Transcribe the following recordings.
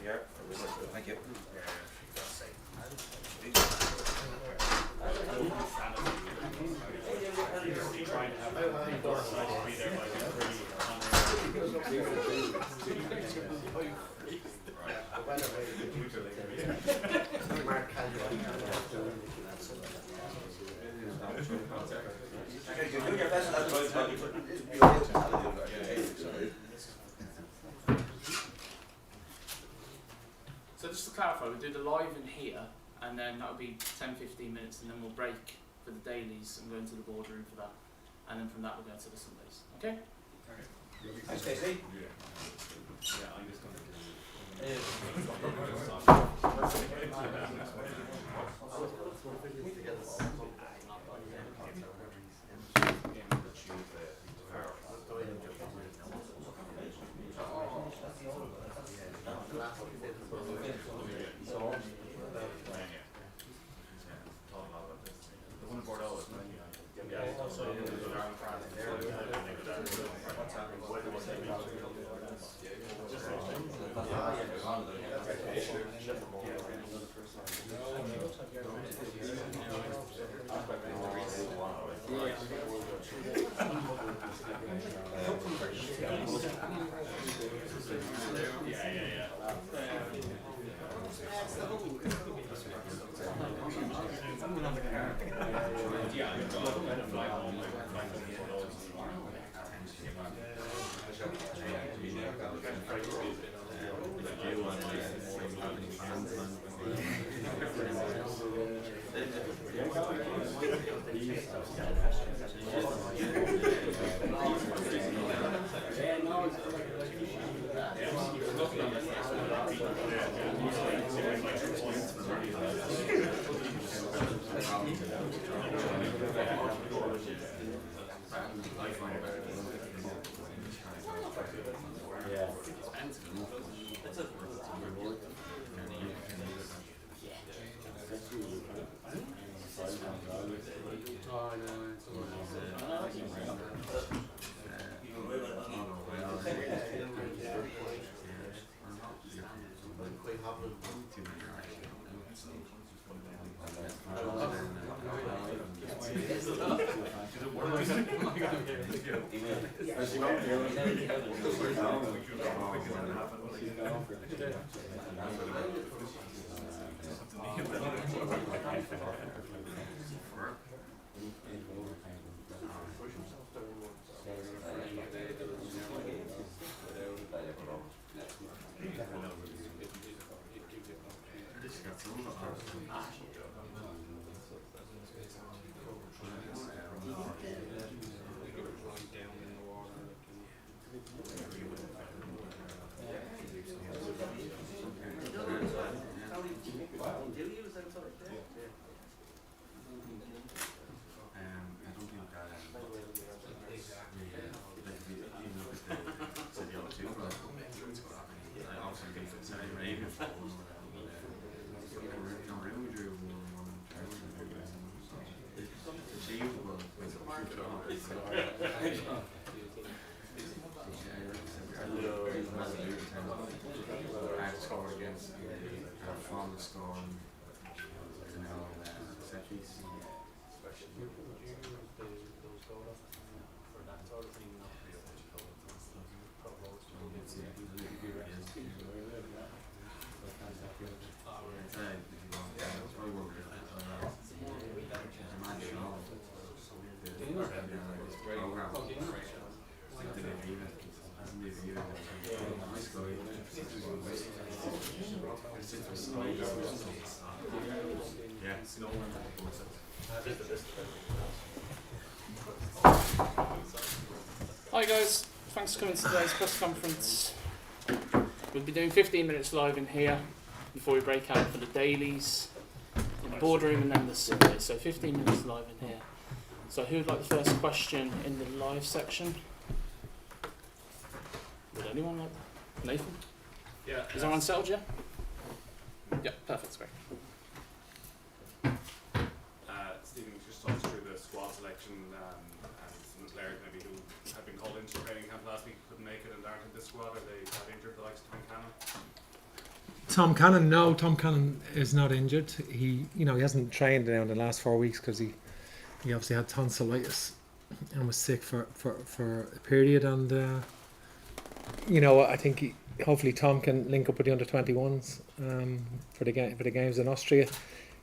here. Thank you. So just to clarify, we'll do the live in here, and then that'll be 10-15 minutes, and then we'll break for the dailies and go into the boardroom for that, and then from that we'll go to the Sundays. Okay? Thanks, Stacey. Yeah, I'm just going to Hi guys, thanks for coming to today's press conference. We'll be doing 15 minutes live in here before we break out for the dailies, in the boardroom and then the Sunday. So 15 minutes live in here. So who would like the first question in the live section? Would anyone like that? Nathan? Yeah. Is everyone settled, yeah? Yeah, perfect, great. Stephen, just talk us through the squad selection and some of the players maybe who have been called into training camp last week couldn't make it and aren't in this squad. Are they injured, the likes of Cannon? Tom Cannon? No, Tom Cannon is not injured. He hasn't trained now in the last 4 weeks because he obviously had tonsillitis and was sick for a period. And I think hopefully Tom can link up with the under-21s for the games in Austria.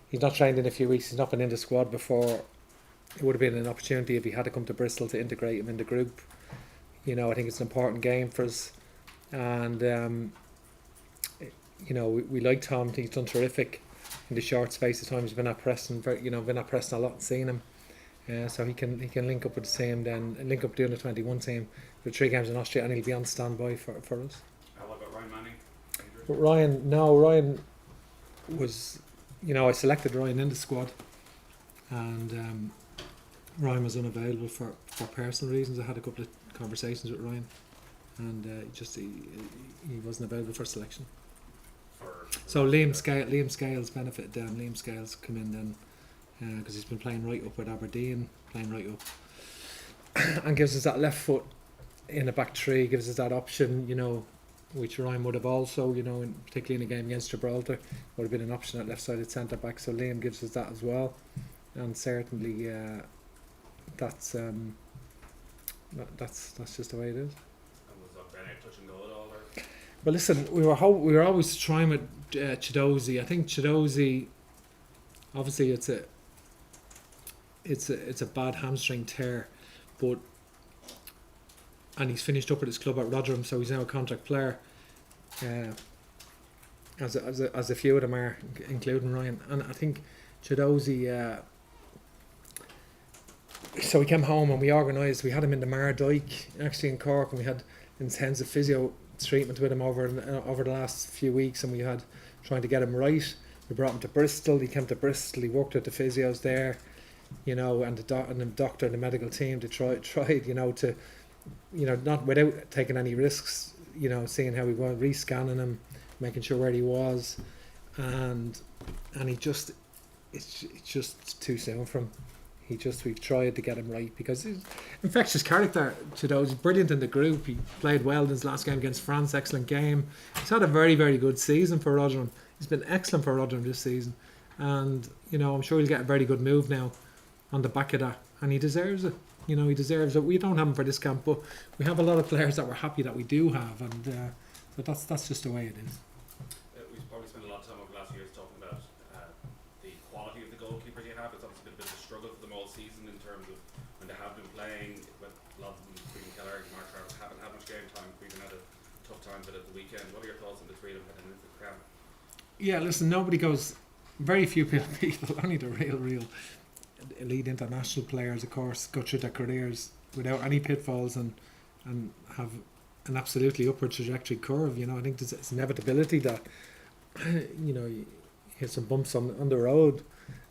He's not trained in a few weeks. He's not been in the squad before. It would have been an opportunity if he had to come to Bristol to integrate him in the group. I think it's an important game for us, and we like Tom. He's done terrific in the short space of time. He's been at Preston, been at Preston a lot and seen him. So he can link up with the team, then link up with the under-21 team with 3 games in Austria, and he'll be on standby for us. What about Ryan Manning? But Ryan was, I selected Ryan in the squad, and Ryan was unavailable for personal reasons. I had a couple of conversations with Ryan, and he wasn't available for selection. So Liam Scales benefited then. Liam Scales come in then because he's been playing right up with Aberdeen, and gives us that left foot in the back three, gives us that option, which Ryan would have also, particularly in a game against Gibraltar, would have been an option at left-sided centre back. So Liam gives us that as well, and certainly that's just the way it is. And was that Ben touch and go at all? Or? But listen, we were always trying with Chidozie. I think Chidozie, obviously it's a bad hamstring tear, and he's finished up at his club at Rotherham, so he's now a contract player. As a few of them are, including Ryan. And I think Chidozie. So we came home and we organised. We had him in the Mardyke, actually in Cork, and we had intensive physio treatment with him over the last few weeks, and we had trying to get him right. We brought him to Bristol. He came to Bristol. He worked with the physios there, and the doctor and the medical team to tried, to, not without taking any risks, seeing how we were, re-scanning him, making sure where he was, and it's just too soon for him. We've tried to get him right because he's infectious character. He's brilliant in the group. He played well in his last game against France. Excellent game. He's had a very, very good season for Rotherham. He's been excellent for Rotherham this season, and I'm sure he'll get a very good move now on the back of that, and he deserves it. He deserves it. We don't have him for this camp, but we have a lot of players that we're happy that we do have, and but that's just the way it is. We've probably spent a lot of time over the last years talking about the quality of the goalkeepers you have. It's obviously been a bit of a struggle for them all season in terms of when they have been playing. But a lot of them, Stephen Keller and Mark Travis, haven't had much game time. We've had a tough time with it at the weekend. What are your thoughts on the 3 of them heading into the crown? Yeah, listen, very few people, only the real elite international players, of course, go through their careers without any pitfalls and have an absolutely upward trajectory curve. I think there's inevitability that you hit some bumps on the road,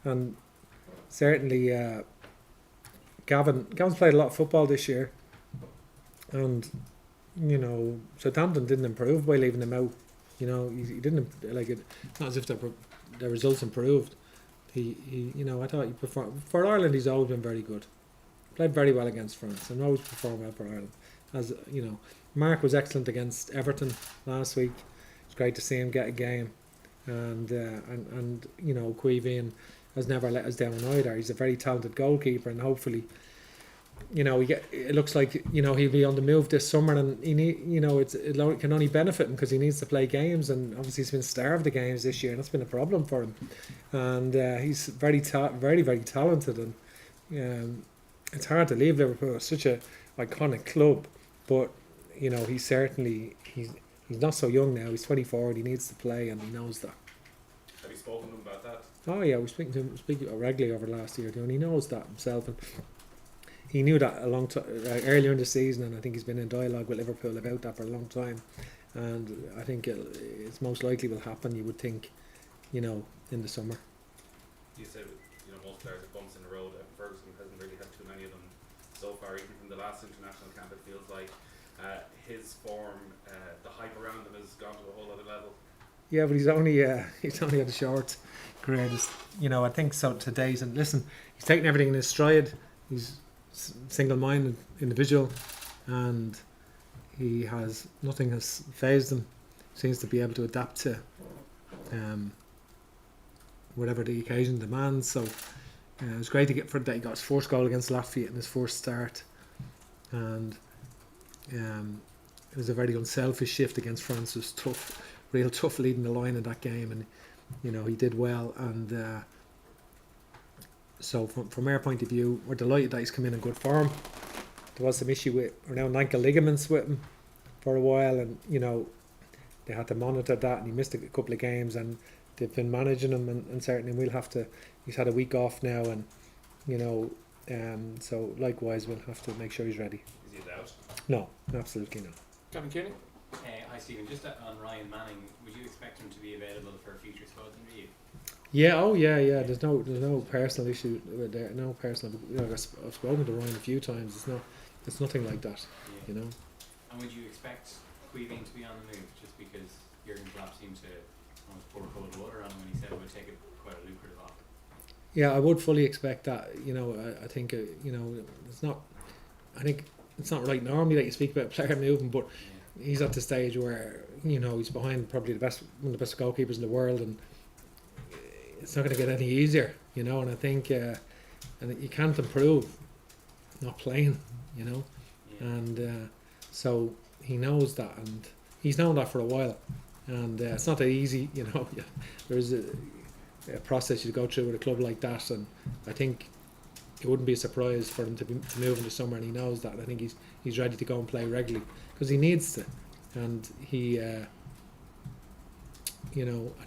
and certainly Gavin's played a lot of football this year, and Southampton didn't improve by leaving him out. He didn't like it. Not as if the results improved. I thought he performed for Ireland. He's always been very good. Played very well against France and always performed well for Ireland. As Mark was excellent against Everton last week. It's great to see him get a game, and Queevian has never let us down either. He's a very talented goalkeeper, and hopefully, it looks like he'll be on the move this summer, and it can only benefit him because he needs to play games, and obviously he's been starved of games this year, and that's been a problem for him. And he's very very talented, and it's hard to leave Liverpool. It's such a iconic club, but he's not so young now. He's 24 and he needs to play, and he knows that. Have you spoken to him about that? Oh yeah, we speak regularly over the last year, and he knows that himself, and he knew that a long time earlier in the season, and I think he's been in dialogue with Liverpool about that for a long time, and I think it's most likely will happen. You would think, in the summer. You said most players have bumps in the road, and Ferguson hasn't really had too many of them so far. Even from the last international camp, it feels like his form, the hype around him has gone to a whole other level. Yeah, but he's only had a short career. I think so. Today's, and listen, he's taken everything in his stride. He's single-minded individual, and nothing has phased him. Seems to be able to adapt to whatever the occasion demands. So it was great to get for that. He got his first goal against Latvia in his first start, and it was a very unselfish shift against France. It was tough, real tough leading the line in that game, and he did well. And so from our point of view, we're delighted that he's come in good form. There was some issue with around ankle ligaments with him for a while, and they had to monitor that, and he missed a couple of games, and they've been managing him, and certainly he's had a week off now, and so likewise we'll have to make sure he's ready. Is he out? No, absolutely not. Gavin Kearney? Hi Stephen, just on Ryan Manning, would you expect him to be available for a future squad interview? Yeah. There's no personal issue with there. No personal. I've spoken to Ryan a few times. It's nothing like that. Yeah. And would you expect Queeving to be on the move just because Jurgen Klopp seemed to almost pour cold water on him when he said it would take quite a lucrative offer? Yeah, I would fully expect that. I think it's not. I think it's not right normally that you speak about a player moving, but he's at the stage where he's behind probably one of the best goalkeepers in the world, and it's not going to get any easier. And I think and you can't improve not playing. And so he knows that, and he's known that for a while, and it's not that easy. There's a process you go through with a club like that, and I think it wouldn't be a surprise for him to move in the summer, and he knows that. I think he's ready to go and play regularly because he needs to, and he I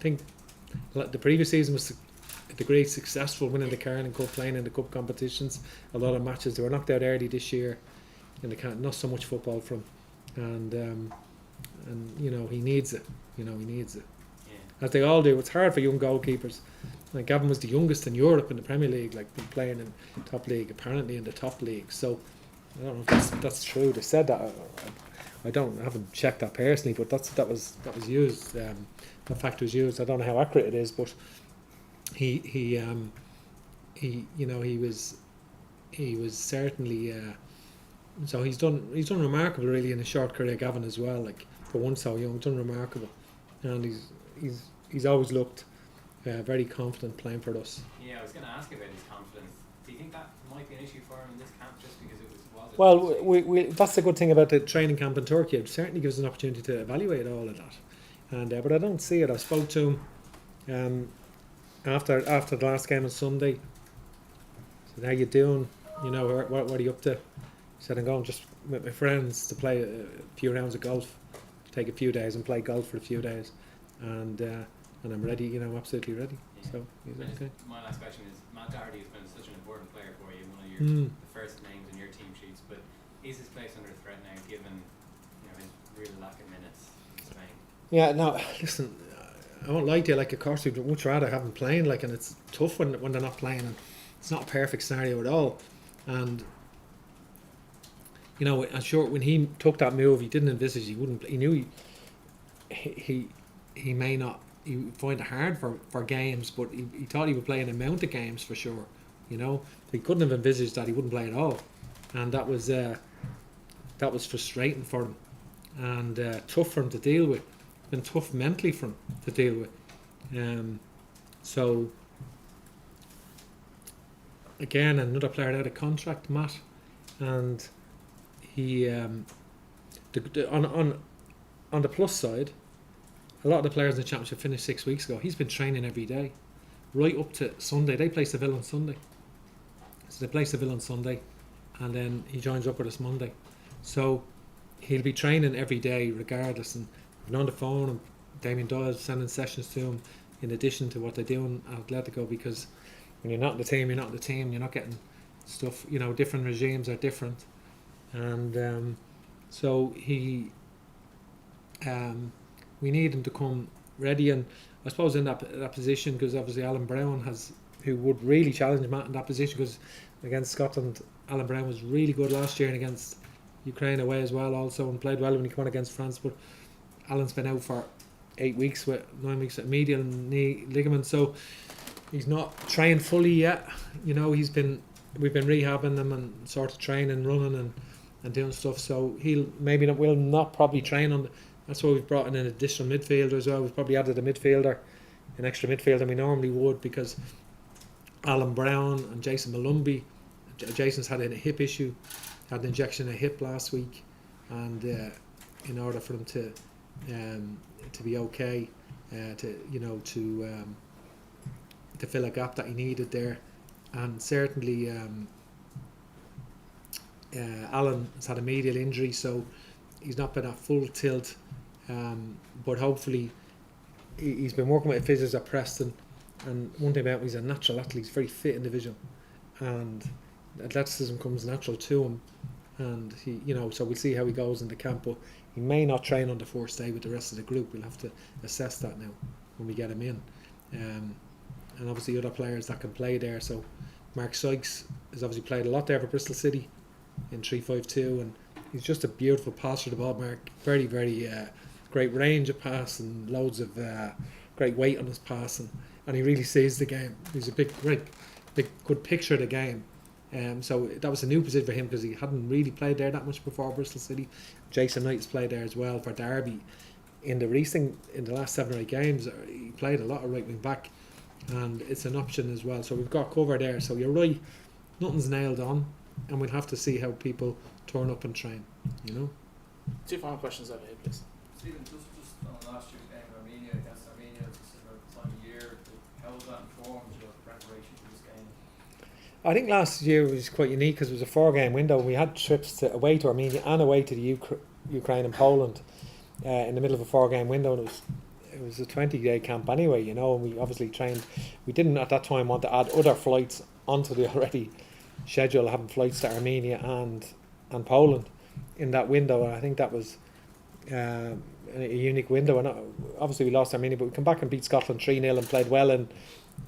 think the previous season was the great successful, winning the Carling Cup, playing in the cup competitions, a lot of matches. They were knocked out early this year, and they can't, not so much football from, and he needs it. He needs it, as they all do. It's hard for young goalkeepers. Like Gavin was the youngest in Europe in the Premier League, like been playing in top league, apparently in the top league. So I don't know if that's true. They said that. I haven't checked that personally, but that was used. That fact was used. I don't know how accurate it is, but he was certainly. So he's done remarkable really in a short career, Gavin, as well. Like for one so young, done remarkable, and he's always looked very confident playing for us. Yeah, I was going to ask about his confidence. Do you think that might be an issue for him in this camp, just because it was? Well, we that's the good thing about the training camp in Turkey. It certainly gives us an opportunity to evaluate all of that, and but I don't see it. I spoke to him after the last game on Sunday. I said, "How you doing? What are you up to?" He said, "I'm going just with my friends to play a few rounds of golf, take a few days and play golf for a few days, and I'm ready. Absolutely ready." Yeah. So he's okay. My last question is: Matt Doherty has been such an important player for you, one of your the first names in your team sheets. But is his place under threat now, given his real lack of minutes in Spain? Yeah, no, listen, I won't lie to you. Like, of course, we'd much rather have them playing. Like, and it's tough when they're not playing. And it's not a perfect scenario at all. And I'm sure when he took that move, he didn't envisage he wouldn't. He knew he may not. He would find it hard for games, but he thought he would play an amount of games for sure. He couldn't have envisaged that he wouldn't play at all, and that was frustrating for him, and tough for him to deal with, and tough mentally for him to deal with. So again, another player out of contract, Matt, and he on the plus side, a lot of the players in the championship finished 6 weeks ago. He's been training every day, right up to Sunday. They play Seville on Sunday, so they play Seville on Sunday, and then he joins up with us Monday. So he'll be training every day regardless, and been on the phone, and Damien Doyle's sending sessions to him in addition to what they do in Atletico, because when you're not in the team, you're not in the team. You're not getting stuff. Different regimes are different, and so he. We need him to come ready, and I suppose in that position, because obviously Alan Brown who would really challenge Matt in that position, because against Scotland, Alan Brown was really good last year, and against Ukraine away as well also, and played well when he came on against France. But Alan's been out for 9 weeks with medial knee ligament, so he's not trained fully yet. We've been rehabbing him and sort of training, running and doing stuff. So will not probably train on. That's why we've brought in an additional midfielder as well. We've probably added a midfielder an extra midfield than we normally would, because Alan Brown and Jason Malumbi. Jason's had a hip issue, had an injection in a hip last week, and in order for him to be okay, to fill a gap that he needed there, and certainly Alan has had a medial injury, so he's not been at full tilt, but hopefully he's been working with physios at Preston, and one thing about him, he's a natural athlete, he's a very fit individual, and athleticism comes natural to him, and he, so we'll see how he goes in the camp, but he may not train on the first day with the rest of the group. We'll have to assess that now when we get him in, and obviously other players that can play there. So Mark Sykes has obviously played a lot there for Bristol City in 3-5-2, and he's just a beautiful passer of the ball. Mark, very great range of pass and loads of great weight on his pass, and he really sees the game. He's a big good picture of the game. So that was a new position for him, because he hadn't really played there that much before Bristol City. Jason Knight's played there as well for Derby. In the last 7 or 8 games, he played a lot of right wing back, and it's an option as well. So we've got cover there. So you're right, nothing's nailed on, and we'll have to see how people turn up and train. 2 final questions over here, please. Stephen, just on last year's game in Armenia, against Armenia, it's a similar time of year. How was that informed your preparation for this game? I think last year was quite unique because it was a 4-game window. We had trips away to Armenia and away to the Ukraine and Poland in the middle of a 4-game window, and it was a 20-day camp anyway, and we obviously trained. We didn't at that time want to add other flights onto the already schedule, having flights to Armenia and Poland in that window, and I think that was a unique window. And obviously we lost Armenia, but we come back and beat Scotland 3-0 and played well in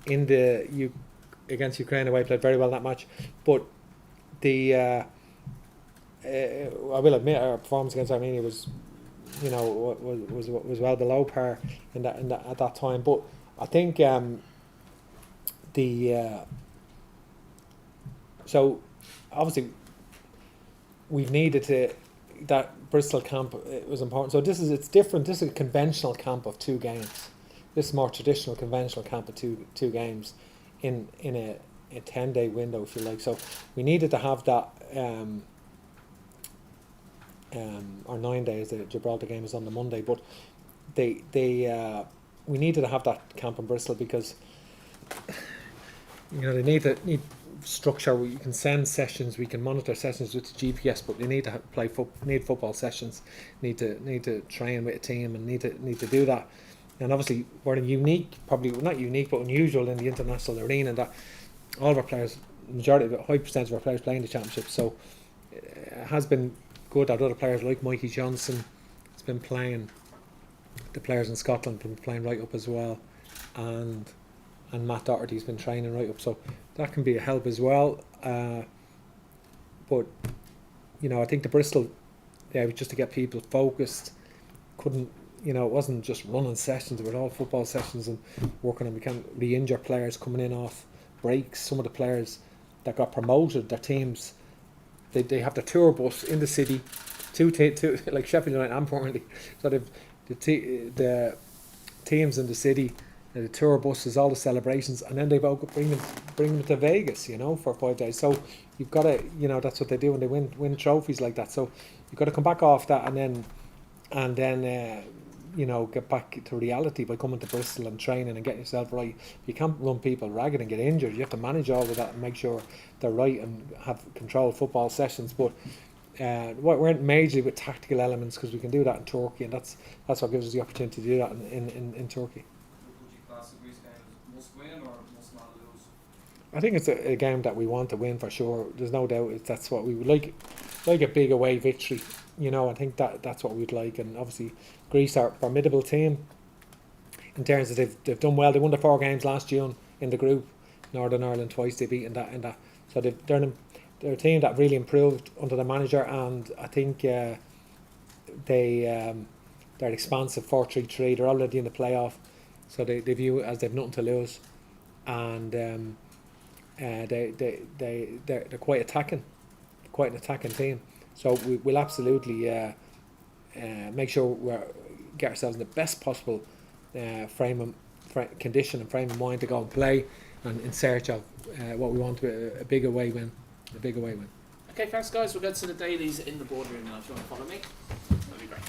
the against Ukraine away, played very well that match. But I will admit our performance against Armenia was well below par in that at that time. But I think so obviously we've needed that Bristol camp was important. So it's different. This is a conventional camp of 2 games. This is more traditional conventional camp of two games in a 10-day window, if you like. So we needed to have that, or 9 days. The Gibraltar game is on the Monday, but we needed to have that camp in Bristol, because they need structure. We can send sessions, we can monitor sessions with the GPS, but we need to need football sessions, need to train with a team, and need to do that. And obviously we're unique, probably not unique, but unusual in the international arena, that all of our players, a high percentage of our players playing the championship. So it has been good that other players like Mikey Johnson has been playing. The players in Scotland have been playing right up as well, and Matt Doherty's been training right up. So that can be a help as well. But I think the Bristol, just to get people focused, it wasn't just running sessions, it was all football sessions and working on. We can't re-injure players coming in off breaks. Some of the players that got promoted, their teams, they have the tour bus in the city, two like Sheffield United and Burnley. So the teams in the city, the tour buses, all the celebrations, and then they bring them to Vegas, for 5 days. So you've got to, that's what they do when they win trophies like that. So you've got to come back off that and then get back to reality by coming to Bristol and training and getting yourself right. You can't run people ragged and get injured. You have to manage all of that and make sure they're right and have controlled football sessions. But we weren't majorly with tactical elements, because we can do that in Turkey, and that's what gives us the opportunity to do that in Turkey. Would you class the Greece game as must win or must not lose? I think it's a game that we want to win for sure. There's no doubt that's what we would like a big away victory. I think that's what we'd like. And obviously Greece are a formidable team in terms of they've done well. They won the 4 games last June in the group. Northern Ireland twice they beat in that. So they're a team that really improved under the manager, and I think they're expansive 4-3-3. They're already in the playoff, so they view it as they've nothing to lose, and they're quite attacking, quite an attacking team. So we'll absolutely make sure we get ourselves in the best possible frame condition and frame of mind to go and play, and in search of what we want, a big away win. A big away win. Okay, thanks guys. We'll go to the dailies in the boardroom now if you want to follow me. That'd be great.